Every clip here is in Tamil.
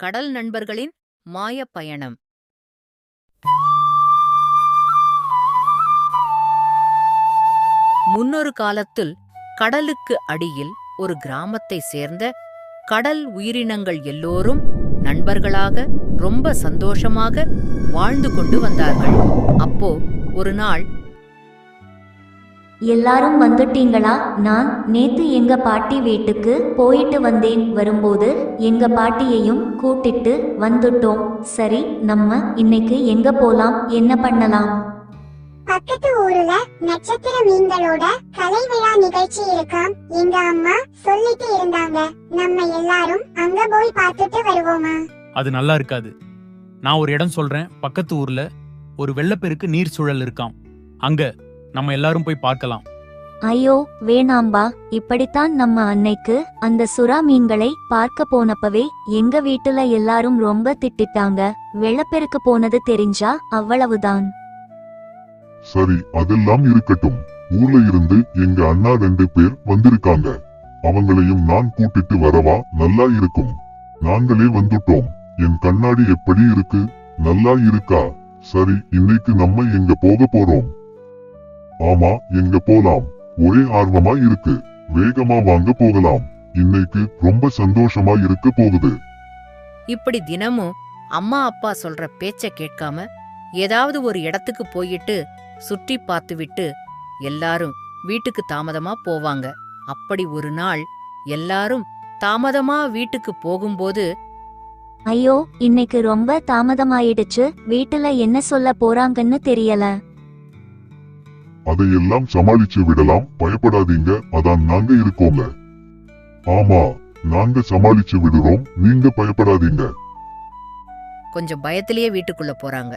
கடல் நண்பர்களின் மாயப் பயணம். முன்னொரு காலத்தில் கடலுக்கு அடியில் ஒரு கிராமத்தை சேர்ந்த கடல் உயிரினங்கள் எல்லோரும் நண்பர்களாக ரொம்ப சந்தோஷமாக வாழ்ந்து கொண்டு வந்தார்கள். அப்போ ஒரு நாள், எல்லாரும் வந்துட்டீங்களா? நான் நேத்து எங்க பாட்டி வீட்டுக்கு போயிட்டு வந்தேன். வரும்போது எங்க பாட்டியையும் கூட்டிட்டு வந்துட்டோம். சரி, நம்ம இன்னைக்கு எங்க போலாம்? என்ன பண்ணலாம்? பக்கத்து ஊர்ல நட்சத்திர மீன்களோட கலை விழா நிகழ்ச்சி இருக்காம். எங்க அம்மா சொல்லிட்டு இருந்தாங்க. நம்ம எல்லாரும் அங்க போய் பார்த்துட்டு வருவோமா? அது நல்லா இருக்காது. நான் ஒரு இடம் சொல்றேன். பக்கத்து ஊர்ல ஒரு வெள்ளப்பெருக்கு நீர் சூழல் இருக்காம். அங்க நம்ம எல்லாரும் போய் பார்க்கலாம். ஐயோ வேணாம்பா. இப்படித்தான் நம்ம அன்னைக்கு அந்த சுறா மீன்களை பார்க்க போனப்பவே எங்க வீட்டுல எல்லாரும் ரொம்ப திட்டிட்டாங்க. வெள்ளப்பெருக்கு போனது தெரிஞ்சா அவ்வளவுதான். சரி, அதெல்லாம் இருக்கட்டும். ஊர்ல இருந்து எங்க அண்ணா 2 பேர் வந்திருக்காங்க. அவங்களையும் நான் கூட்டிட்டு வரவா? நல்லா இருக்கும். நாங்களே வந்துட்டோம். என் கண்ணாடி எப்படி இருக்கு? நல்லா இருக்கா? சரி, இன்னைக்கு நம்ம எங்க போக போறோம்? ஆமா, எங்க போலாம்? ஒரே ஆர்வமா இருக்கு. வேகமா வாங்க போகலாம். இன்னைக்கு ரொம்ப சந்தோஷமா இருக்க போகுது. இப்படி தினமும் அம்மா அப்பா சொல்ற பேச்ச கேட்காம ஏதாவது ஒரு இடத்துக்கு போயிட்டு சுற்றி பார்த்துவிட்டு எல்லாரும் வீட்டுக்கு தாமதமா போவாங்க. அப்படி ஒரு நாள் எல்லாரும் தாமதமா வீட்டுக்கு போகும்போது, ஐயோ இன்னைக்கு ரொம்ப தாமதமாயிடுச்சு. வீட்டுல என்ன சொல்ல போறாங்கன்னு தெரியல. அதையெல்லாம் சமாளிச்சு விடலாம், பயப்படாதீங்க. அதான் நாங்க இருக்கோங்க. ஆமா, நாங்க சமாளிச்சு விடுறோம், நீங்க பயப்படாதீங்க. கொஞ்சம் பயத்திலேயே வீட்டுக்குள்ள போறாங்க.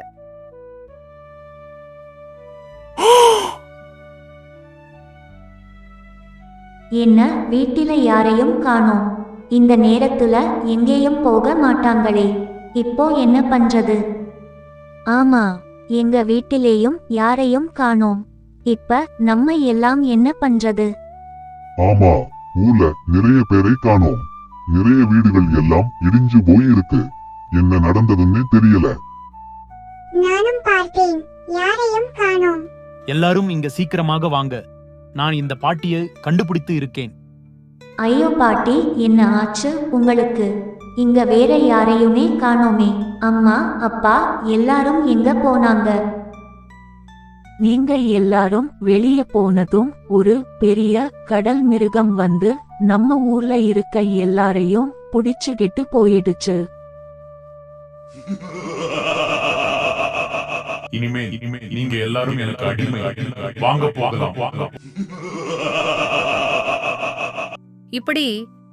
என்ன, வீட்டில யாரையும் காணோம்? இந்த நேரத்துல எங்கேயும் போக மாட்டாங்களே. இப்போ என்ன பண்றது? ஆமா, எங்க வீட்டிலேயும் யாரையும் காணோம். இப்ப நம்ம எல்லாம் என்ன பண்றது? ஆமா, ஊர்ல நிறைய பேரை காணோம். நிறைய வீடுகள் எல்லாம் இடிஞ்சு போய் இருக்கு. என்ன நடந்ததுன்னு தெரியல. நானும் பார்த்தேன், யாரையும் காணோம். எல்லாரும் இங்க சீக்கிரமாக வாங்க. நான் இந்த பாட்டியை கண்டுபிடித்து இருக்கேன். ஐயோ பாட்டி, என்ன ஆச்சு உங்களுக்கு? இங்க வேற யாரையுமே காணோமே. அம்மா அப்பா எல்லாரும் எங்க போனாங்க? நீங்க எல்லாரும் வெளியே போனதும் ஒரு பெரிய கடல் மிருகம் வந்து நம்ம ஊர்ல இருக்க எல்லாரையும் புடிச்சுக்கிட்டு போயிடுச்சு. இனிமே நீங்க எல்லாரும் எனக்கு அடிமை. வாங்க போகலாம். இப்படி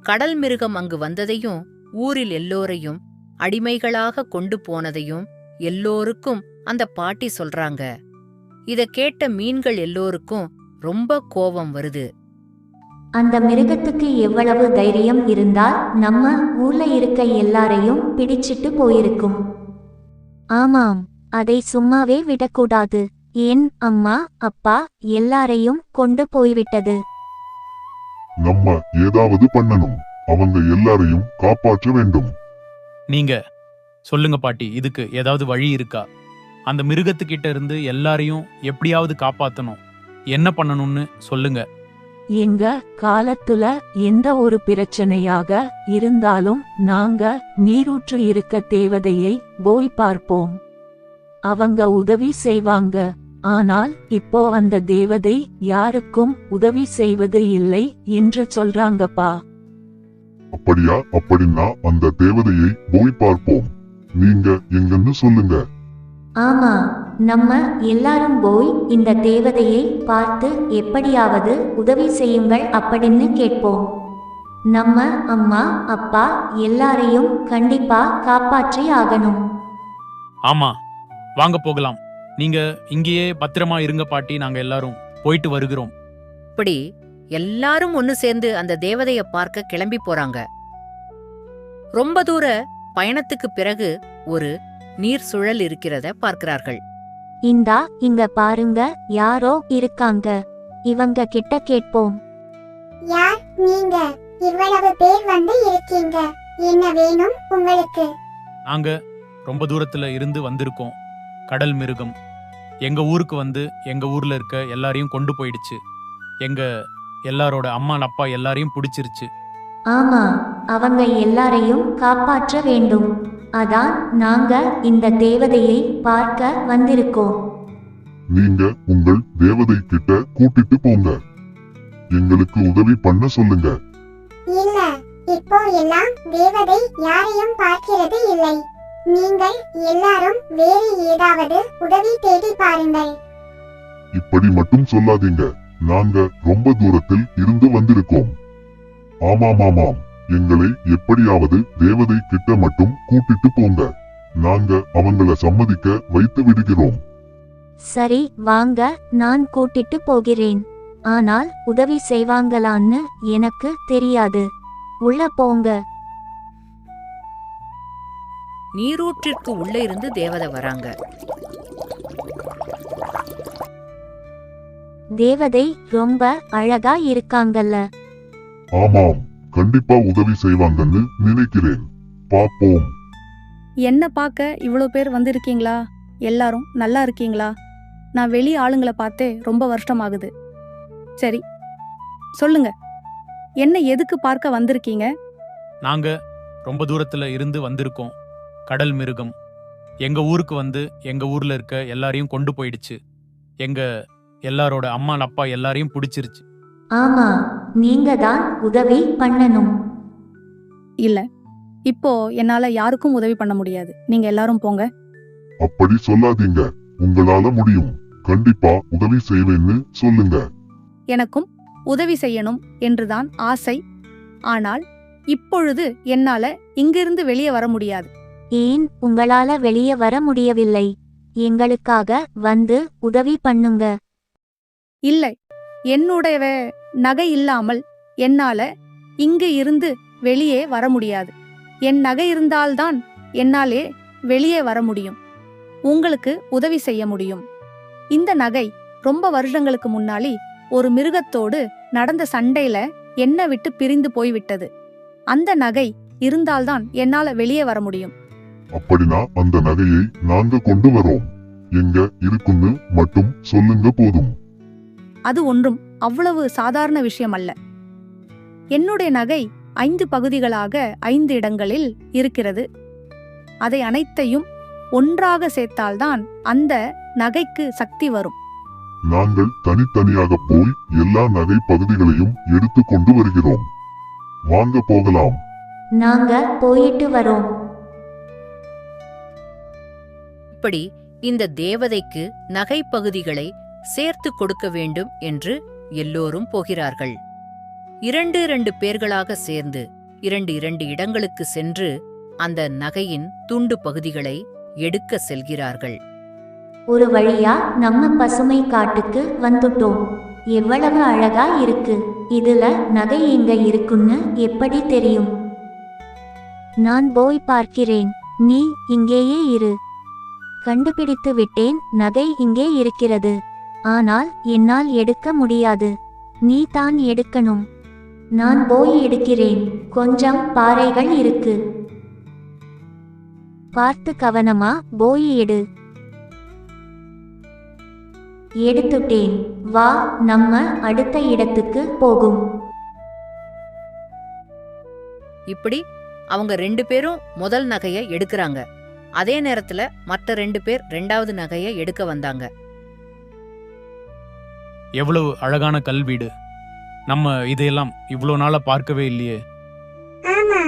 கடல் மிருகம் அங்கு வந்ததையும் ஊரில் எல்லோரையும் அடிமைகளாக கொண்டு போனதையும் எல்லோருக்கும் அந்த பாட்டி சொல்றாங்க. இத கேட்ட மீன்கள் எல்லோருக்கும் ரொம்ப கோபம் வருது. அந்த மிருகத்துக்கு எவ்வளவு தைரியம் இருந்தால் நம்ம ஊர்ல இருக்க எல்லாரையும் பிடிச்சிட்டு போயிருக்கும். ஆமாம், அதை சும்மாவே விடக்கூடாது. ஏன் அம்மா அப்பா எல்லாரையும் கொண்டு போய்விட்டது. நம்ம ஏதாவது பண்ணணும். அவங்க எல்லாரையும் காப்பாற்ற வேண்டும். நீங்க சொல்லுங்க பாட்டி, இதுக்கு ஏதாவது வழி இருக்கா? அந்த மிருகத்துக்கிட்ட இருந்து எல்லாரையும் எப்படியாவது காப்பாத்தணும். என்ன பண்ணணும்னு சொல்லுங்க. எங்க காலத்துல எந்த ஒரு பிரச்சனையாக இருந்தாலும் நாங்க நீரூற்று இருக்க தேவதையை போய் பார்ப்போம். அவங்க உதவி செய்வாங்க. ஆனால் இப்போ அந்த தேவதை யாருக்கும் உதவி செய்வது இல்லை என்று சொல்றாங்கப்பா. அப்படியா? அப்படின்னா அந்த தேவதையை போய் பார்ப்போம். நீங்க எங்கன்னு சொல்லுங்க. ஆமா, நம்ம எல்லாரும் போய் இந்த தேவதையை பார்த்து எப்படியாவது உதவி செய்யுங்கள் அப்படின்னு கேட்போம். நம்ம அம்மா அப்பா எல்லாரையும் கண்டிப்பா காப்பாற்றி ஆகணும். ஆமா, வாங்க போகலாம். நீங்க இங்கேயே பத்திரமா இருங்க பாட்டி. நாங்க எல்லாரும் போயிட்டு வருகிறோம். இப்படி எல்லாரும் ஒன்னு சேர்ந்து அந்த தேவதைய பார்க்க கிளம்பி போறாங்க. ரொம்ப தூர பயணத்துக்கு பிறகு ஒரு நீர் சுழல் இருக்கிறத பார்க்கிறார்கள். இந்தா இங்க பாருங்க, யாரோ இருக்காங்க. இவங்க கிட்ட கேட்போம். யார் நீங்க? இவ்வளவு பேர் வந்து இருக்கீங்க. என்ன வேணும் உங்களுக்கு? நாங்க ரொம்ப தூரத்துல இருந்து வந்திருக்கோம். கடல் மிருகம் எங்க ஊருக்கு வந்து எங்க ஊர்ல இருக்க எல்லாரையும் கொண்டு போயிடுச்சு. எங்க எல்லாரோட அம்மா அப்பா எல்லாரையும் பிடிச்சிருச்சு. ஆமா, அவங்க எல்லாரையும் காப்பாற்ற வேண்டும். அதான் நாங்க இந்த தேவதையை பார்க்க வந்திருக்கோம். நீங்க உங்கள் தேவதை கிட்ட கூட்டிட்டு போங்க. எங்களுக்கு உதவி பண்ண சொல்லுங்க. இல்ல, இப்போ எல்லாம் தேவதை யாரையும் பார்க்கிறது இல்லை. நீங்கள் எல்லாரும் வேறு ஏதாவது உதவி தேடி பாருங்கள். இப்படி மட்டும் சொல்லாதீங்க. நாங்க ரொம்ப தூரத்தில் இருந்து வந்திருக்கோம். ஆமாம், எங்களை எப்படியாவது தேவதை கிட்ட மட்டும் கூட்டிட்டு போங்க. நாங்க அவங்கள சம்மதிக்க வைத்து விடுகிறோம். சரி வாங்க, நான் கூட்டிட்டு போகிறேன். ஆனால் உதவி செய்வாங்களான்னு எனக்கு தெரியாது. உள்ள போங்க. நீரூற்றிற்கு உள்ளே இருந்து தேவதை வராங்க. தேவதை ரொம்ப அழகா இருக்காங்கல்ல. ஆமாம், கண்டிப்பா உதவி செய்வாங்கன்னு நினைக்கிறேன். பாப்போம். என்ன பார்க்க இவ்வளோ பேர் வந்திருக்கீங்களா? எல்லாரும் நல்லா இருக்கீங்களா? நான் வெளி ஆளுங்களை பார்த்தே ரொம்ப வருஷமாகுது. சரி சொல்லுங்க, என்ன எதுக்கு பார்க்க வந்திருக்கீங்க? நாங்க ரொம்ப தூரத்துல இருந்து வந்திருக்கோம். கடல் மிருகம் எங்க ஊருக்கு வந்து எங்க ஊர்ல இருக்க எல்லாரையும் கொண்டு போயிடுச்சு. எங்க எல்லாரோட அம்மா அப்பா எல்லாரையும் பிடிச்சிருச்சு. ஆமா, நீங்க தான் உதவி பண்ணணும். இல்ல, இப்போ என்னால யாருக்கும் உதவி பண்ண முடியாது. நீங்க எல்லாரும் போங்க. அப்படி சொல்லாதீங்க. உங்களால முடியும். கண்டிப்பா உதவி செய்வேன்னு சொல்லுங்க. எனக்கும் உதவி செய்யணும் என்றுதான் ஆசை. ஆனால் இப்பொழுது என்னால இங்கிருந்து வெளியே வர முடியாது. ஏன் உங்களால வெளியே வர முடியவில்லை? எங்களுக்காக வந்து உதவி பண்ணுங்க. இல்லை, என்னுடைய நகை இல்லாமல் என்னால இங்கு இருந்து வெளியே வர முடியாது. என் நகை இருந்தால்தான் என்னாலே வெளியே வர முடியும். உங்களுக்கு உதவி செய்ய முடியும். இந்த நகை ரொம்ப வருஷங்களுக்கு முன்னாடி ஒரு மிருகத்தோடு நடந்த சண்டையில என்னை விட்டு பிரிந்து போய்விட்டது. அந்த நகை இருந்தால்தான் என்னால வெளியே வர முடியும். அப்படின்னா அந்த நகையை நாங்க கொண்டு வரோம். எங்க இருக்குன்னு மட்டும் சொல்லுங்க போதும். அது ஒன்றும் அவ்வளவு சாதாரண விஷயம் அல்ல. என்னுடைய நகை 5 பகுதிகளாக 5 இடங்களில் இருக்கிறது. அதை அனைத்தையும் ஒன்றாக சேர்த்தால்தான் அந்த நகைக்கு சக்தி வரும். நாங்கள் தனித்தனியாக போய் எல்லா நகை பகுதிகளையும் எடுத்து கொண்டு வருகிறோம். வாங்க போகலாம். நாங்க போயிட்டு வரோம். இப்படி இந்த தேவதைக்கு நகை பகுதிகளை சேர்த்து கொடுக்க வேண்டும் என்று எல்லோரும் போகிறார்கள். 2 பேர்களாக சேர்ந்து 2 இடங்களுக்கு சென்று அந்த நகையின் துண்டு பகுதிகளை எடுக்க செல்கிறார்கள். ஒரு வழியா நம்ம பசுமை காட்டுக்கு வந்துட்டோம். எவ்வளவு அழகா இருக்கு. இதுல நகை எங்க இருக்குன்னு எப்படி தெரியும்? நான் போய் பார்க்கிறேன். நீ இங்கேயே இரு. கண்டுபிடித்து விட்டேன். நகை இங்கே இருக்கிறது. ஆனால் என்னால் எடுக்க முடியாது. நீ தான் எடுக்கணும். நான் போய் எடுக்கிறேன். கொஞ்சம் பாறைகள் இருக்கு. பார்த்து கவனமா போய் எடு. எடுத்துட்டேன். வா, நம்ம அடுத்த இடத்துக்கு போகும். இப்படி அவங்க 2 பேரும் முதல் நகையை எடுக்கிறாங்க. அதே நேரத்துல மற்ற 2 பேர் 2வது நகையை எடுக்க வந்தாங்க. எவ்வளவு அழகான கல்வீடு. நம்ம இதையெல்லாம் இவ்வளோ நாளா பார்க்கவே இல்லையே. ஆமா,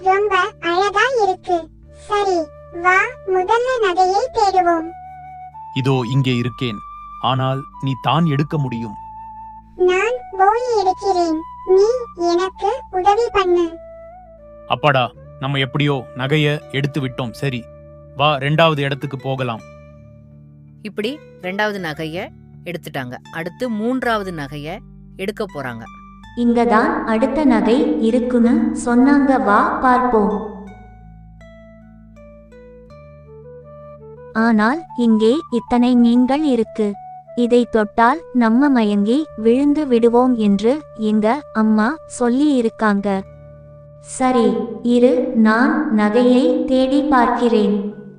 ரொம்ப அழகா இருக்கு. சரி, வா, முதல்ல நகையை தேடுவோம். இதோ இங்கே இருக்கேன். ஆனால் நீ தான் எடுக்க முடியும். நான் போய் எடுக்கிறேன். நீ எனக்கு உதவி பண்ணு. அப்பாடா, நம்ம எப்படியோ நகைய எடுத்து விட்டோம். சரி, வா 2வது இடத்துக்கு போகலாம். இப்படி 2வது நகைய எடுத்துட்டாங்க. அடுத்து 3வது நகைய எடுக்க போறாங்க. இங்கதான் அடுத்த நகை இருக்குன்னு சொன்னாங்க. வா பார்ப்போம். ஆனால் இங்கே இத்தனை மீன்கள் இருக்கு. இதை தொட்டால் நம்ம மயங்கி விழுந்து விடுவோம் என்று எங்க அம்மா சொல்லி இருக்காங்க. சரி, இரு, நான் நகையை தேடி பார்க்கிறேன்.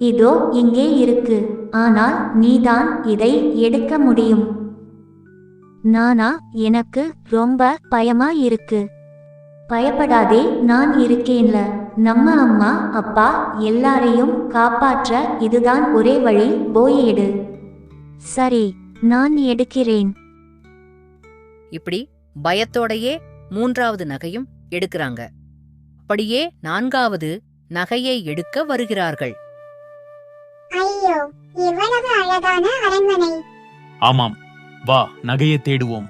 இதோ இங்கே இருக்கு. ஆனால் நீதான் இதை எடுக்க முடியும். நானா? எனக்கு ரொம்ப பயமா இருக்கு. பயப்படாதே, நான் இருக்கேன்ல. நம்ம அம்மா அப்பா எல்லாரையும் காப்பாற்ற இதுதான் ஒரே வழி. போய் எடு. சரி, நான் எடுக்கிறேன். இப்படி பயத்தோடையே 3வது நகையும் எடுக்கறாங்க. அப்படியே 4வது நகையை எடுக்க வருகிறார்கள். ஐயோ, எவ்வளவு அழகான அரண்மனை! ஆமாம், வா நகையை தேடுவோம்.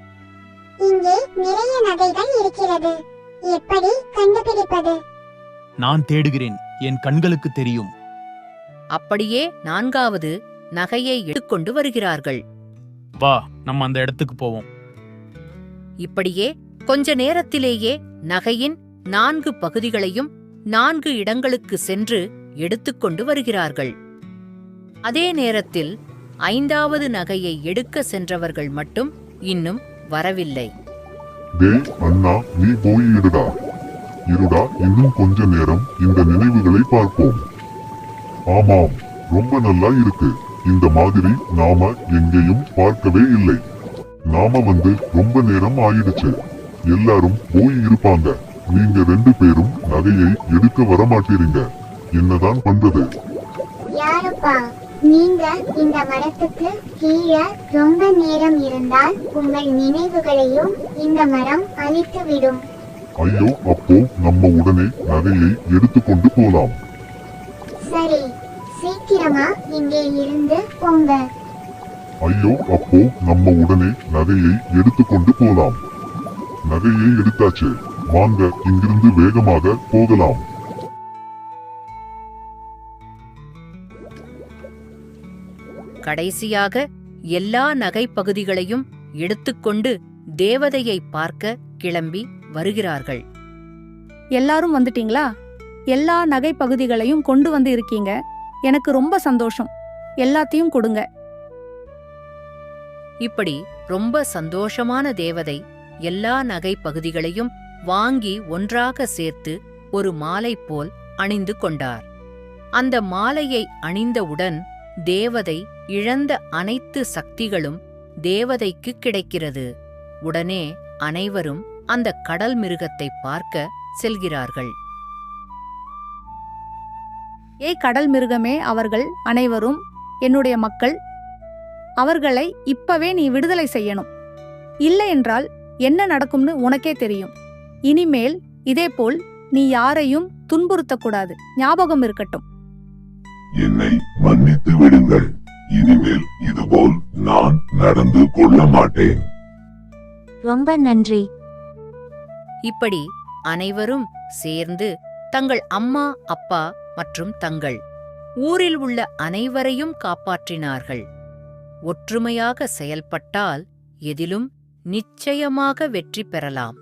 இங்கே நிறைய நகைகள் இருக்கிறது. எப்படி கண்டுபிடிப்பது? நான் தேடுகிறேன், என் கண்களுக்கு தெரியும். அப்படியே 4வது நகையை எடுத்துக்கொண்டு வருகிறார்கள். வா, நம்ம அந்த இடத்துக்கு போவோம். இப்படியே கொஞ்ச நேரத்திலேயே நகையின் 4 பகுதிகளையும் 4 இடங்களுக்கு சென்று எடுத்துக்கொண்டு வருகிறார்கள். அதே நேரத்தில் 5வது நகையை எடுக்க சென்றவர்கள் மட்டும் இன்னும் வரவில்லை. டேய் அண்ணா, நீ போய் எடுடா. இருடா, இன்னும் கொஞ்ச நேரம் இந்த நினைவுகளை பார்ப்போம். ஆமாம், ரொம்ப நல்லா இருக்கு. இந்த மாதிரி நாம எங்கேயும் பார்க்கவே இல்லை. நாம வந்து ரொம்ப நேரம் ஆயிடுச்சு. எல்லாரும் போய் இருப்பாங்க. நீங்க 2 பேரும் நகையை எடுக்க வரமாட்டீங்க. என்னதான் பண்றது? யாருப்பா நீங்க? இந்த மரத்துக்கு கீழே ரொம்ப நேரம் இருந்தால் உங்கள் நினைவுகளையும் இந்த மரம் அழித்து விடும். ஐயோ, அப்போ நம்ம உடனே நகையை எடுத்துக்கொண்டு போலாம். சரி, சீக்கிரமா இங்கே இருந்து போங்க. ஐயோ, அப்போ நம்ம உடனே நகையை எடுத்துக்கொண்டு போலாம். நகையை எடுத்தாச்சு, வாங்க இங்கிருந்து வேகமாக போகலாம். கடைசியாக எல்லா நகை பகுதிகளையும் எடுத்துக்கொண்டு தேவதையை பார்க்க கிளம்பி வருகிறார்கள். எல்லாரும் வந்துட்டீங்களா? எல்லா நகை பகுதிகளையும் கொண்டு வந்து இருக்கீங்க. எனக்கு ரொம்ப சந்தோஷம். எல்லாத்தையும் கொடுங்க. இப்படி ரொம்ப சந்தோஷமான தேவதை எல்லா நகை பகுதிகளையும் வாங்கி ஒன்றாக சேர்த்து ஒரு மாலை போல் அணிந்து கொண்டார். அந்த மாலையை அணிந்தவுடன் தேவதை இழந்த அனைத்து சக்திகளும் தேவதைக்கு கிடைக்கிறது. உடனே அனைவரும் அந்த கடல் மிருகத்தை பார்க்க செல்கிறார்கள். ஏய் கடல் மிருகமே, அவர்கள் அனைவரும் என்னுடைய மக்கள். அவர்களை இப்பவே நீ விடுதலை செய்யணும். இல்லை என்றால் என்ன நடக்கும்னு உனக்கே தெரியும். இனிமேல் இதேபோல் நீ யாரையும் துன்புறுத்தக்கூடாது. ஞாபகம் இருக்கட்டும். என்னை மன்னித்து விடுங்கள். இனிமேல் இதுபோல் நான் நடந்து கொள்ள மாட்டேன். ரொம்ப நன்றி. இப்படி அனைவரும் சேர்ந்து தங்கள் அம்மா அப்பா மற்றும் தங்கள் ஊரில் உள்ள அனைவரையும் காப்பாற்றினார்கள். ஒற்றுமையாக செயல்பட்டால் எதிலும் நிச்சயமாக வெற்றி பெறலாம்.